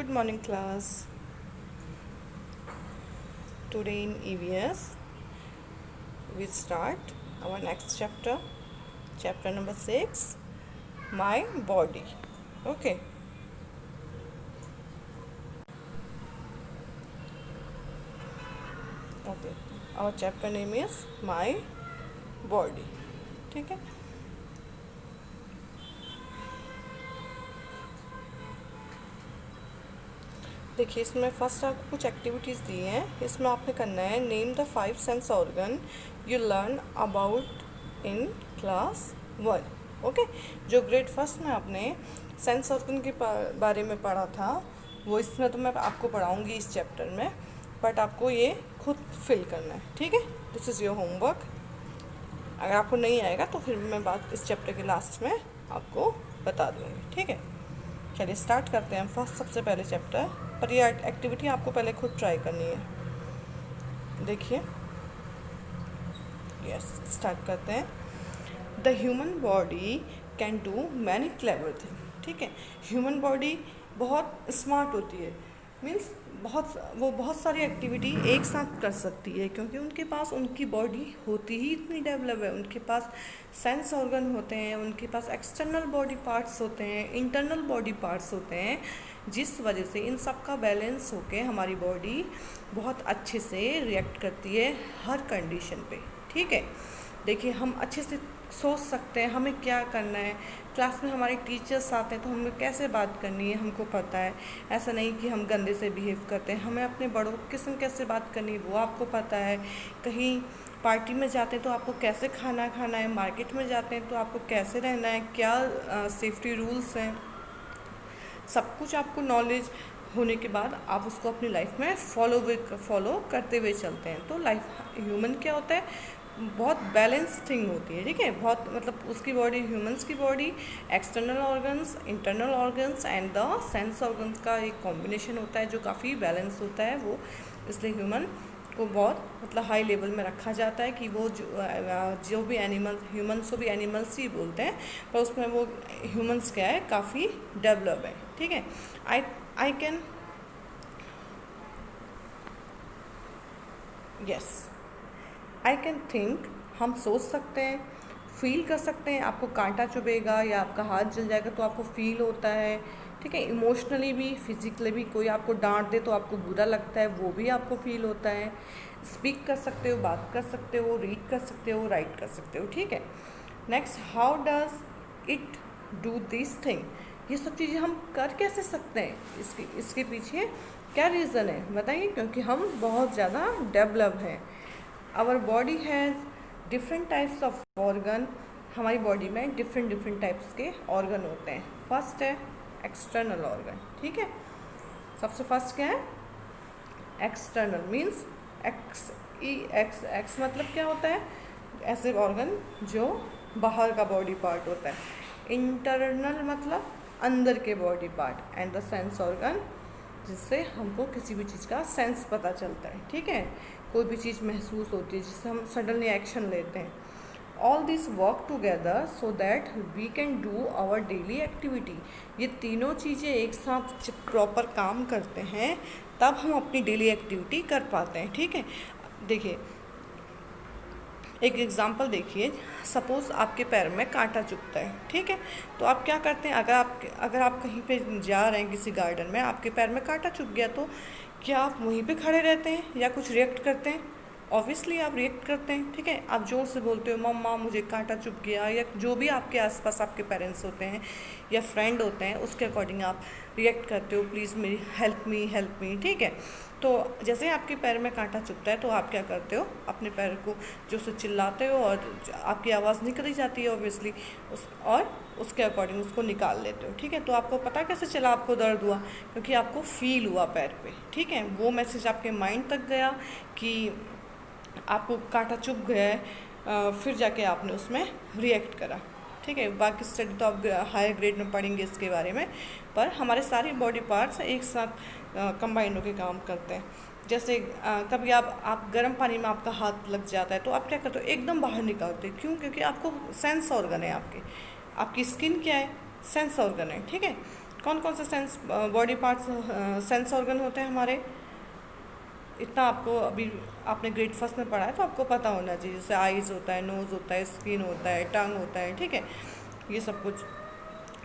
Good morning, class. Today in EVS, we start our next chapter, chapter number 6, My Body. Okay. Okay. Our chapter name is My Body. ठीक है. देखिए, इसमें first आपको कुछ activities दी हैं. इसमें आपने करना है name the 5 sense organ you learn about in class 1. Okay. जो ग्रेड फर्स्ट में आपने सेंस ऑर्गन के बारे में पढ़ा था, वो इसमें तो मैं आपको पढ़ाऊँगी इस चैप्टर में, बट आपको ये खुद फिल करना है. ठीक है. This is your homework. अगर आपको नहीं आएगा तो फिर मैं बात इस चैप्टर के लास्ट में आपको बता दूँगी. ठीक है. चलिए स्टार्ट करते हैं. फर्स्ट सबसे पहले चैप्टर, पर ये एक्टिविटी आपको पहले खुद ट्राई करनी है. देखिए, यस, स्टार्ट करते हैं. The human body can do many clever thing. ठीक है. ह्यूमन बॉडी बहुत स्मार्ट होती है. मीन्स बहुत सारी एक्टिविटी एक साथ कर सकती है, क्योंकि उनके पास उनकी बॉडी होती ही इतनी डेवलप है. उनके पास सेंस ऑर्गन होते हैं, उनके पास एक्सटर्नल बॉडी पार्ट्स होते हैं, इंटरनल बॉडी पार्ट्स होते हैं, जिस वजह से इन सब का बैलेंस होके हमारी बॉडी बहुत अच्छे से रिएक्ट करती है हर कंडीशन पे. ठीक है. देखिए, हम अच्छे से सोच सकते हैं हमें क्या करना है. क्लास में हमारे टीचर्स आते हैं तो हमें कैसे बात करनी है हमको पता है. ऐसा नहीं कि हम गंदे से बिहेव करते हैं. हमें अपने बड़ों के संग कैसे बात करनी है वो आपको पता है. कहीं पार्टी में जाते हैं तो आपको कैसे खाना खाना है. मार्केट में जाते हैं तो आपको कैसे रहना है, क्या सेफ्टी रूल्स हैं, सब कुछ आपको नॉलेज होने के बाद आप उसको अपनी लाइफ में फॉलो करते हुए चलते हैं. तो लाइफ ह्यूमन क्या होता है, बहुत बैलेंस थिंग होती है. ठीक है. बहुत मतलब उसकी बॉडी, ह्यूमंस की body, external organs, internal organs and the sense organs का एक कॉम्बिनेशन होता है जो काफ़ी बैलेंस होता है. वो इसलिए ह्यूमन को बहुत मतलब हाई लेवल में रखा जाता है कि वो जो भी एनिमल, ह्यूमंस को भी एनिमल्स ही बोलते हैं, पर उसमें वो ह्यूमंस क्या है, काफ़ी डेवलप है. ठीक है. I can I can think, हम सोच सकते हैं, फील कर सकते हैं. आपको कांटा चुभेगा या आपका हाथ जल जाएगा तो आपको फील होता है. ठीक है. इमोशनली भी, फिजिकली भी, कोई आपको डांट दे तो आपको बुरा लगता है, वो भी आपको फील होता है. स्पीक कर सकते हो, बात कर सकते हो, रीड कर सकते हो, राइट कर सकते हो. ठीक है. Next, how does it do this thing. ये सब चीज़ें हम कर कैसे सकते हैं, इसके पीछे क्या रीज़न है बताइए. क्योंकि हम बहुत ज़्यादा डेवलप हैं. Our body has different types of organ. हमारी बॉडी में डिफरेंट टाइप्स के ऑर्गन होते हैं. फर्स्ट है एक्सटर्नल ऑर्गन. ठीक है. सबसे फर्स्ट क्या है, एक्सटर्नल. मीन्स एक्स मतलब क्या होता है, ऐसे ऑर्गन जो बाहर का बॉडी पार्ट होता है. इंटरनल मतलब अंदर के body part. And the sense organ, जिससे हमको किसी भी चीज़ का सेंस पता चलता है. ठीक है. कोई भी चीज़ महसूस होती है जिससे हम सडनली एक्शन लेते हैं. All this work together so that we can do our daily activity. ये तीनों चीज़ें एक साथ प्रॉपर काम करते हैं तब हम अपनी डेली एक्टिविटी कर पाते हैं. ठीक है. देखिए, एक एग्जांपल देखिए. सपोज़ आपके पैर में कांटा चुभता है. ठीक है. तो आप क्या करते हैं, अगर आप कहीं पे जा रहे हैं किसी गार्डन में, आपके पैर में कांटा चुभ गया, तो क्या आप वहीं पे खड़े रहते हैं या कुछ रिएक्ट करते हैं. ऑब्वियसली आप रिएक्ट करते हैं. ठीक है. आप ज़ोर से बोलते हो, मम्मा मुझे कांटा चुभ गया, या जो भी आपके आसपास आपके पेरेंट्स होते हैं या फ्रेंड होते हैं उसके अकॉर्डिंग आप रिएक्ट करते हो, प्लीज़ मेरी हेल्प मी. ठीक है. तो जैसे आपके पैर में कांटा चुभता है तो आप क्या करते हो, अपने पैर को जो से चिल्लाते हो और आपकी आवाज़ निकल जाती है ऑब्वियसली, और उसके अकॉर्डिंग उसको निकाल लेते हो. ठीक है. तो आपको पता कैसे चला आपको दर्द हुआ, क्योंकि आपको फील हुआ पैर पे. ठीक है. वो मैसेज आपके माइंड तक गया कि आपको कांटा चुभ गया है, फिर जाके आपने उसमें रिएक्ट करा. ठीक है. बाकी स्टडी तो आप हायर ग्रेड में पढ़ेंगे इसके बारे में, पर हमारे सारे बॉडी पार्ट्स एक साथ कंबाइन होकर काम करते हैं. जैसे कभी आप गर्म पानी में आपका हाथ लग जाता है तो आप क्या करते हो, एकदम बाहर निकालते हो. क्यों? क्योंकि आपको सेंस ऑर्गन है. आपकी स्किन क्या है, सेंस ऑर्गन है. ठीक है. कौन कौन से sense body parts sense organ होते हैं हमारे, इतना आपको अभी आपने ग्रेड फर्स्ट में पढ़ा है तो आपको पता होना चाहिए। जैसे आईज़ होता है, नोज़ होता है, स्किन होता है, टंग होता है, ठीक है, ये सब कुछ।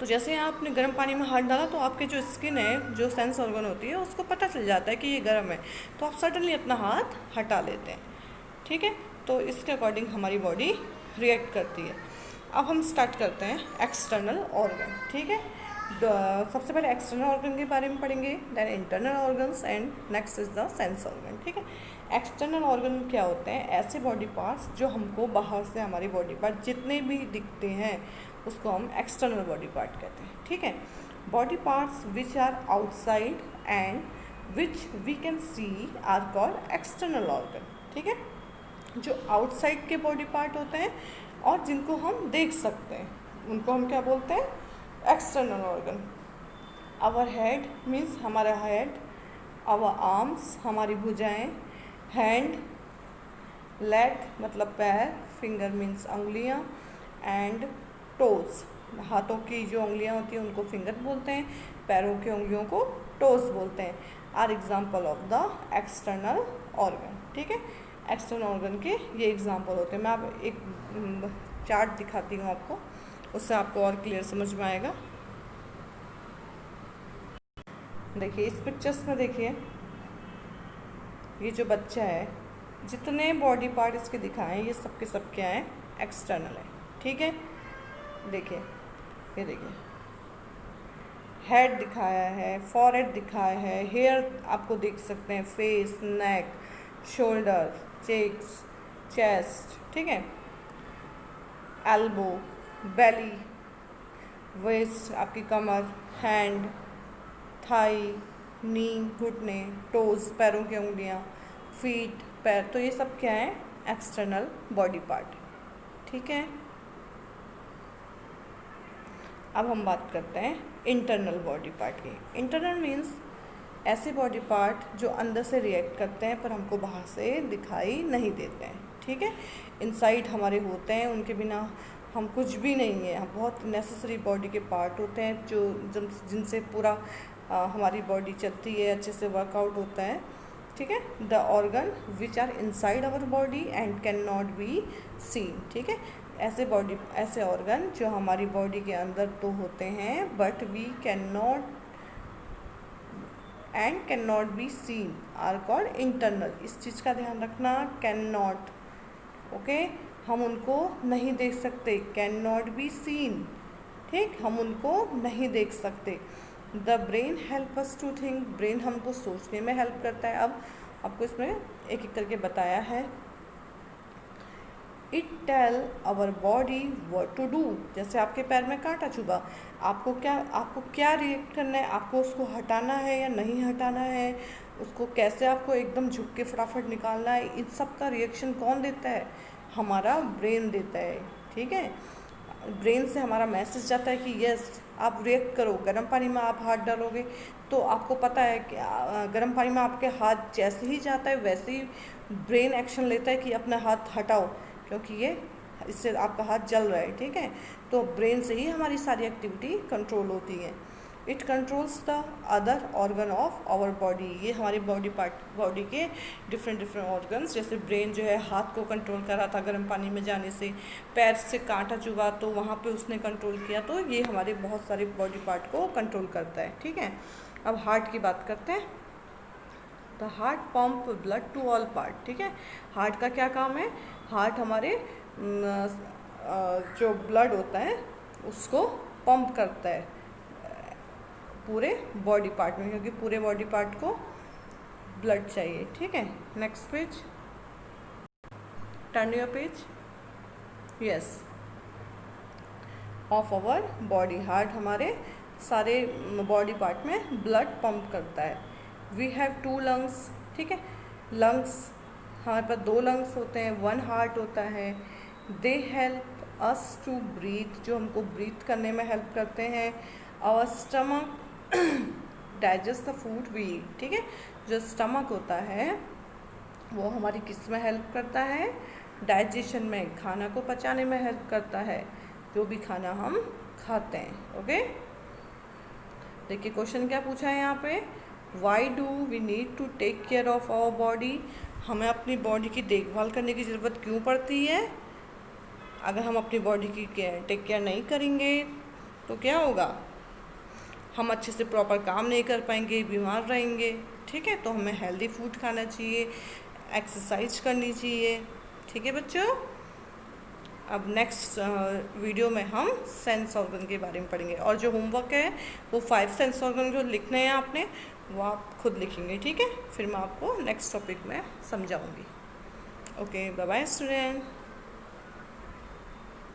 तो जैसे आपने गर्म पानी में हाथ डाला तो आपके जो स्किन है, जो सेंस ऑर्गन होती है, उसको पता चल जाता है कि ये गर्म है, तो आप सडनली अपना हाथ हटा लेते हैं, ठीक है। तो इसके अकॉर्डिंग हमारी बॉडी रिएक्ट करती है। अब हम स्टार्ट करते हैं एक्सटर्नल ऑर्गन, ठीक है। सबसे पहले एक्सटर्नल ऑर्गन के बारे में पढ़ेंगे, then internal organs and next is the sense organ, ठीक है। एक्सटर्नल ऑर्गन क्या होते हैं? ऐसे बॉडी पार्ट्स जो हमको बाहर से हमारी बॉडी पार्ट जितने भी दिखते हैं उसको हम एक्सटर्नल बॉडी पार्ट कहते हैं, ठीक है। Body parts which are outside and which we can see are called external organ, ठीक है। जो आउटसाइड के बॉडी पार्ट होते हैं और जिनको हम देख सकते हैं उनको हम क्या बोलते हैं? External organ. Our head means हमारा हेड, आवर आर्म्स हमारी भुजाएं, हैंड लेग मतलब पैर, फिंगर मीन्स उंगलियां, एंड टोज हाथों की जो उंगलियां होती हैं उनको फिंगर बोलते हैं, पैरों की उंगलियों को टोज बोलते हैं। Are example of the external organ, ठीक है। एक्सटर्नल ऑर्गन के ये एग्जाम्पल होते हैं। मैं अब एक चार्ट दिखाती हूँ आपको, उससे आपको और क्लियर समझ में आएगा। देखिए इस पिक्चर्स में देखिए, ये जो बच्चा है, जितने बॉडी पार्ट इसके दिखाए हैं ये सब के सब क्या है? एक्सटर्नल है, ठीक है। देखिए ये देखिए, हेड दिखाया है, फॉरहेड दिखाया है, हेयर आपको देख सकते हैं, फेस, नेक, शोल्डर, चेक्स, चेस्ट, ठीक है, एल्बो, बेली, वेस्ट आपकी कमर, हैंड, थाई, नी घुटने, टोज पैरों की उंगलियां, फीट पैर, तो ये सब क्या है? एक्सटर्नल बॉडी पार्ट, ठीक है। अब हम बात करते हैं इंटरनल बॉडी पार्ट की। इंटरनल मीन्स ऐसे बॉडी पार्ट जो अंदर से रिएक्ट करते हैं पर हमको बाहर से दिखाई नहीं देते हैं, ठीक है। इनसाइड हमारे होते हैं, उनके बिना हम कुछ भी नहीं है। हम बहुत नेसेसरी बॉडी के पार्ट होते हैं जो जिनसे पूरा हमारी बॉडी चलती है, अच्छे से वर्कआउट होता है, ठीक है। The organ which are inside our body and can not be seen, ठीक है। ऐसे ऑर्गन जो हमारी बॉडी के अंदर तो होते हैं but we can not and can not be seen are called internal. इस चीज़ का ध्यान रखना, कैन नॉट, ओके, हम उनको नहीं देख सकते, कैन नॉट बी सीन, ठीक, हम उनको नहीं देख सकते। The brain help us to think, brain हमको सोचने में हेल्प करता है। अब आपको इसमें एक एक करके बताया है। It tell our body what to do, जैसे आपके पैर में कांटा चुभा, आपको क्या रिएक्ट करना है? आपको उसको हटाना है या नहीं हटाना है? उसको कैसे आपको एकदम झुक के फटाफट निकालना है? इन सब का रिएक्शन कौन देता है? हमारा ब्रेन देता है, ठीक है। ब्रेन से हमारा मैसेज जाता है कि यस आप रिएक्ट करो। गर्म पानी में आप हाथ डालोगे तो आपको पता है कि गर्म पानी में आपके हाथ जैसे ही जाता है वैसे ही ब्रेन एक्शन लेता है कि अपना हाथ हटाओ, क्योंकि ये इससे आपका हाथ जल रहा है, ठीक है। तो ब्रेन से ही हमारी सारी एक्टिविटी कंट्रोल होती है। It controls the other organ of our body, ये हमारी बॉडी के डिफरेंट ऑर्गन्स, जैसे ब्रेन जो है हाथ को कंट्रोल कर रहा था गर्म पानी में जाने से, पैर से कांटा चुभा तो वहाँ पे उसने कंट्रोल किया, तो ये हमारे बहुत सारे बॉडी पार्ट को कंट्रोल करता है, ठीक है। अब हार्ट की बात करते हैं। The heart pump blood to all part, ठीक है। हार्ट का क्या काम है? हार्ट हमारे जो ब्लड होता है उसको पंप करता है पूरे बॉडी पार्ट में, क्योंकि पूरे बॉडी पार्ट को ब्लड चाहिए, ठीक है। Next page, turn your page. Yes, of our body, heart हमारे सारे बॉडी पार्ट में ब्लड पंप करता है। वी हैव 2 लंग्स, ठीक है। लंग्स हमारे पास 2 लंग्स होते हैं, 1 हार्ट होता है। They help us to breathe, जो हमको ब्रीथ करने में हेल्प करते हैं। Our stomach digest the food we eat, ठीक है। जो स्टमक होता है वो हमारी किस में हेल्प करता है? डाइजेशन में, खाना को पचाने में हेल्प करता है, जो भी खाना हम खाते हैं, ओके। देखिए क्वेश्चन क्या पूछा है यहाँ पे, why do we need to take care of our body, हमें अपनी बॉडी की देखभाल करने की ज़रूरत क्यों पड़ती है। अगर हम अपनी बॉडी की टेक केयर नहीं करेंगे तो क्या होगा, हम अच्छे से प्रॉपर काम नहीं कर पाएंगे, बीमार रहेंगे। ठीक है, तो हमें हेल्दी फूड खाना चाहिए, एक्सरसाइज करनी चाहिए। ठीक है बच्चों, अब नेक्स्ट वीडियो में हम सेंस ऑर्गन के बारे में पढ़ेंगे, और जो होमवर्क है वो 5 सेंस ऑर्गन जो लिखने हैं आपने वो आप खुद लिखेंगे। ठीक है, फिर मैं आपको नेक्स्ट टॉपिक में समझाऊंगी। Okay, bye bye student.